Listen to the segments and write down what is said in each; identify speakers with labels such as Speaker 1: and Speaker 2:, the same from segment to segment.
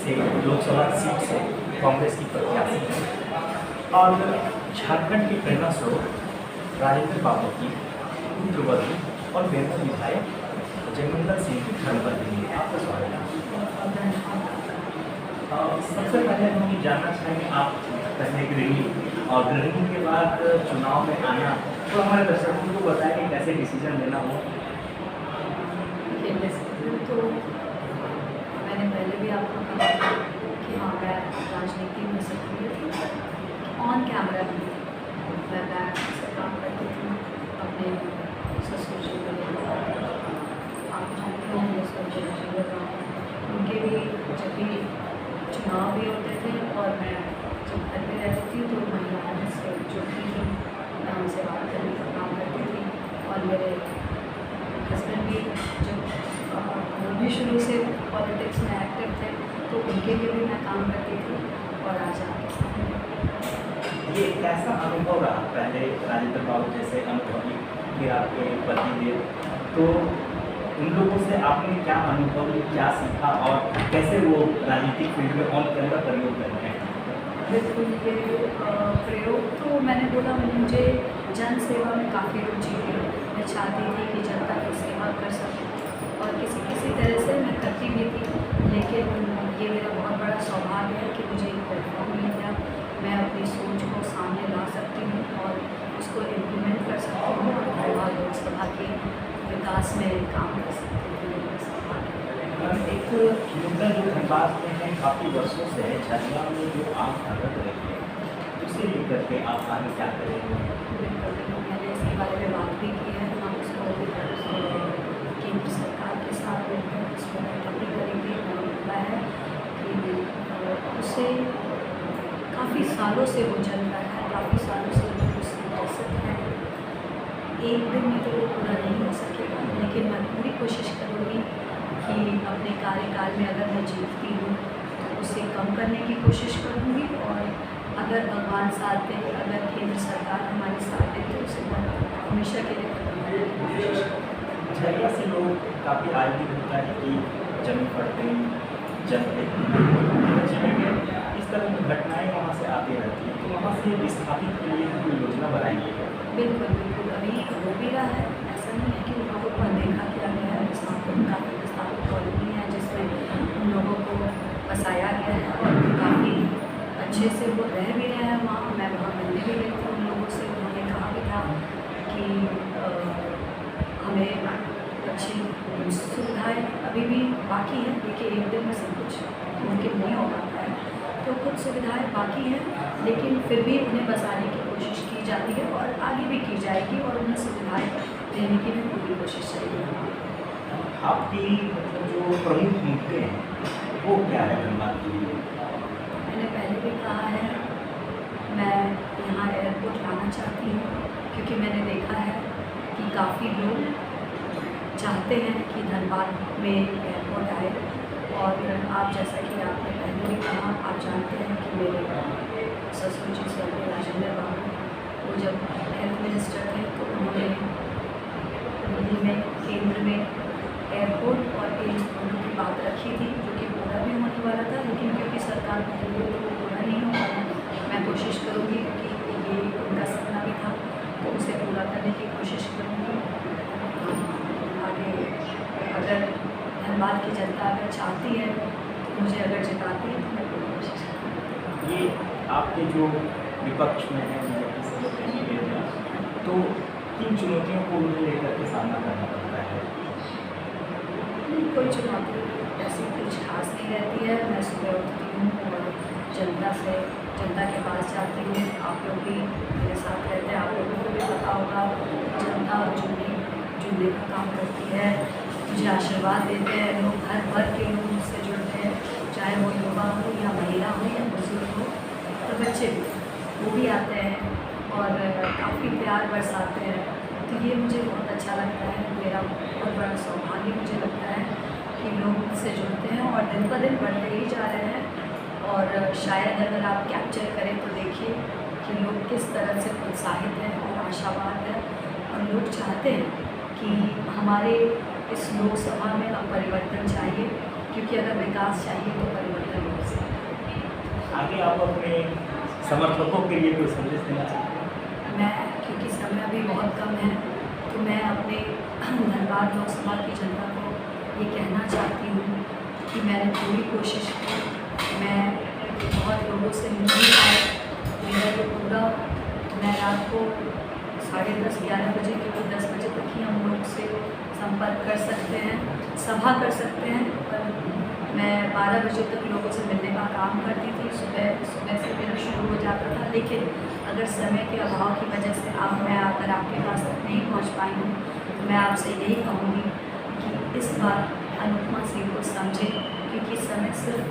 Speaker 1: से लोकसभा सीट से कांग्रेस की प्रत्याशी हैं और झारखंड के प्रेरणा स्रोत राजेंद्र बाबू की पुत्रवधू और बेहतर विधायक जयमंगल सिंह की धर्मपत्नी है। आपका स्वागत है। सबसे पहले हम ये जानना चाहेंगे, आप पहले गृहिणी और गृहिणी के बाद चुनाव में आना, तो हमारे दर्शकों को बताएं कि कैसे डिसीजन लेना हो।
Speaker 2: तो मैंने पहले भी आपको कहा कि हाँ, मैं राजनीति में सक्रिय थी, ऑन कैमरा भी मैं बैंक से काम करती थी अपने ससुर जी को लेकर। आप जानते होंगे उनके भी जब भी चुनाव भी होते थे और मैं जब घर में रहती थी तो महिलाओं से जो थी मैं उनसे बात करने का काम करती थी। और मेरे हस्बैंड भी जब वो भी शुरू से पॉलिटिक्स में एक्टिव थे तो उनके लिए भी मैं काम करती थी। और आज आपके सामने
Speaker 1: ये कैसा अनुभव रहा, पहले राजेंद्र बाबू जैसे अनुभवी फिर आपके पतिदेव, तो उन लोगों से आपने क्या अनुभव, क्या सीखा और कैसे वो राजनीतिक फील्ड में ऑन कैमरा प्रयोग करते हैं?
Speaker 2: बिल्कुल, ये प्रयोग तो मैंने बोला, मुझे जन सेवा में काफ़ी रुचि थी। मैं चाहती थी कि जनता की सेवा कर सकूं और किसी तरह से मैं करती भी थी। लेकिन ये मेरा बहुत बड़ा सौभाग्य है कि मुझे एक प्लेटफॉर्म मिल गया। मैं अपनी सोच को सामने ला सकती हूँ और उसको इम्प्लीमेंट कर सकती हूँ और लोकसभा के विकास में काम कर सकती हूँ।
Speaker 1: एक मुद्दा जो धनबाद में है काफ़ी वर्षों से है, झरना में जो आग भगत रही है, उसे लेकर के आप आगे क्या करेंगे?
Speaker 2: बिल्कुल, मैंने इसके बारे में बात भी की है। हम उसको केंद्र सरकार के साथ मिलकर उसको बैठक भी करेंगे। मैंने बोला है कि उसे काफ़ी सालों से वो जल रहा है, काफ़ी सालों से वो उसकी दहशत है। एक दिन में तो वो पूरा नहीं हो सकेगा, लेकिन मैं पूरी कोशिश करूँगी कि अपने कार्यकाल में अगर मैं जीतती हूँ तो उसे कम करने की कोशिश करूँगी। और अगर भगवान साथ दे, अगर केंद्र सरकार हमारे साथ दे तो उसे हमेशा के लिए खत्म करने की कोशिश करूँगी।
Speaker 1: झरिया से लोग काफ़ी आज भी होता है कि जमीन पड़ते जमते इस तरह की घटनाएं वहाँ से आती रहती हैं, तो वहाँ से विस्थापित के लिए कोई योजना बनाई है?
Speaker 2: बिल्कुल बिल्कुल, अभी हो भी रहा है। ऐसा नहीं है कि उन लोगों को अनदेखा किया गया है। काफ़ी विस्थापित कॉलोनी है जिसमें उन लोगों को बसाया गया है और काफ़ी अच्छे से वो रह भी रहे हैं वहाँ। मैं वहाँ मिलने भी गई थी उन लोगों से। उन्होंने कहा भी था कि हमें अच्छी सुविधाएँ अभी भी बाकी हैं। देखिए, एक दिन में सब कुछ मुमकिन नहीं हो पाता है, तो कुछ सुविधाएँ बाकी हैं, लेकिन फिर भी उन्हें बसाने की कोशिश की जाती है और आगे भी की जाएगी और उन्हें सुविधाएँ देने की भी पूरी कोशिश चलेगी।
Speaker 1: आपकी मतलब जो प्रमुख मुद्दे हैं वो क्या है धनबाद के लिए?
Speaker 2: मैंने पहले भी कहा है, मैं यहाँ एयरपोर्ट लाना चाहती हूँ क्योंकि मैंने देखा है कि काफ़ी लोग चाहते हैं कि धनबाद में एयरपोर्ट आए। और आप जैसा कि आपने पहले भी कहा, आप जानते हैं कि मेरे ससुर जी स्वर्गीय राजेंद्र बाबू, वो जब हेल्थ मिनिस्टर थे तो उन्होंने दिल्ली में केंद्र में एयरपोर्ट और एम्स दोनों की बात रखी थी, जो कि पूरा भी होने वाला था। लेकिन क्योंकि सरकार बदल गई तो वो पूरा नहीं हो पाया। मैं कोशिश करूँगी क्योंकि ये उनका सपना भी था, तो उसे पूरा करने की कोशिश करूँगी। आगे अगर धनबाद की जनता अगर चाहती है, मुझे अगर जिताती है तो मैं पूरी कोशिश करूँगी।
Speaker 1: ये आपके जो विपक्ष में है कैंडिडेट हैं, तो किन चुनौतियों को उन्हें लेकर के सामना करना पड़ता है?
Speaker 2: नहीं, कोई चुनौती ऐसी कुछ खास नहीं रहती है। मैं सुबह उठती हूँ और जनता के पास जाती हूँ। आप लोग भी मेरे साथ रहते हैं, आप लोगों को भी पता होगा। जनता जुड़ने का काम करती है, मुझे आशीर्वाद देते हैं लोग। हर वर्ग के लोग मुझसे जुड़ते हैं, चाहे वो युवा हो या महिला हो या बुजुर्ग हो और बच्चे भी, वो भी आते हैं और काफ़ी प्यार बरसाते हैं। तो ये मुझे बहुत अच्छा लगता है। मेरा बहुत बड़ा सौभाग्य मुझे लगता है कि लोग मुझसे जुड़ते हैं और दिन ब दिन बढ़ते ही जा रहे हैं। और शायद अगर आप कैप्चर करें तो देखिए कि लोग किस तरह से उत्साहित हैं और आशावाद हैं और लोग चाहते हैं कि हमारे इस लोकसभा में अब परिवर्तन चाहिए, क्योंकि अगर विकास चाहिए तो परिवर्तन हो सकता है।
Speaker 1: आगे आप अपने समर्थकों के लिए कोई संदेश देना चाहते हैं?
Speaker 2: मैं, क्योंकि समय अभी बहुत कम है, तो मैं अपने धनबाद लोकसभा की जनता को ये कहना चाहती हूँ कि मैंने पूरी कोशिश की। मैं बहुत लोगों से मिली है, मेरा ये पूरा, मैं रात को 10:30-11 बजे, क्योंकि 10 बजे तक ही हम लोग से संपर्क कर सकते हैं, सभा कर सकते हैं, पर मैं 12 बजे तक लोगों से मिलने का काम करती थी। सुबह से मेरा शुरू हो जाता था, लेकिन अगर समय के अभाव की वजह से अब मैं अगर आपके पास तक नहीं पहुंच पाई हूँ, तो मैं आपसे यही कहूँगी कि इस बार अनुपमा सिंह को समझें, क्योंकि समय सिर्फ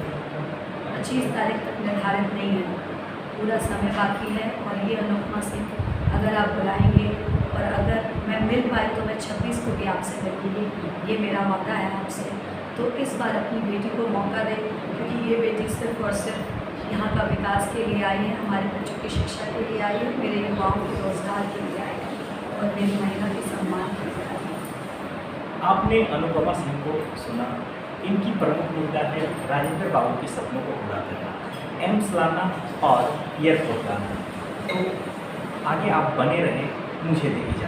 Speaker 2: 25 तारीख तक निर्धारित नहीं है, पूरा समय बाकी है। और ये अनुपमा सिंह अगर आप बुलाएंगे, और अगर मैं मिल पाई तो मैं 26 को भी आपसे मिलूँगी, ये मेरा वादा है आपसे। तो इस बार अपनी बेटी को मौका दें, क्योंकि ये बेटी सिर्फ और सिर्फ यहाँ का विकास के लिए आई है, हमारे बच्चों की शिक्षा के लिए आई है, मेरे युवाओं के रोजगार के लिए आई है, और मेरी महिला के सम्मान के लिए आई है।
Speaker 1: आपने अनुपमा सिंह को सुना, इनकी प्रमुख मुद्दा है राजेंद्र बाबू के सपनों को पूरा करना, एम्स लाना और एयरपोर्ट लाना। तो आगे आप बने रहें, मुझे दे इजाज़त।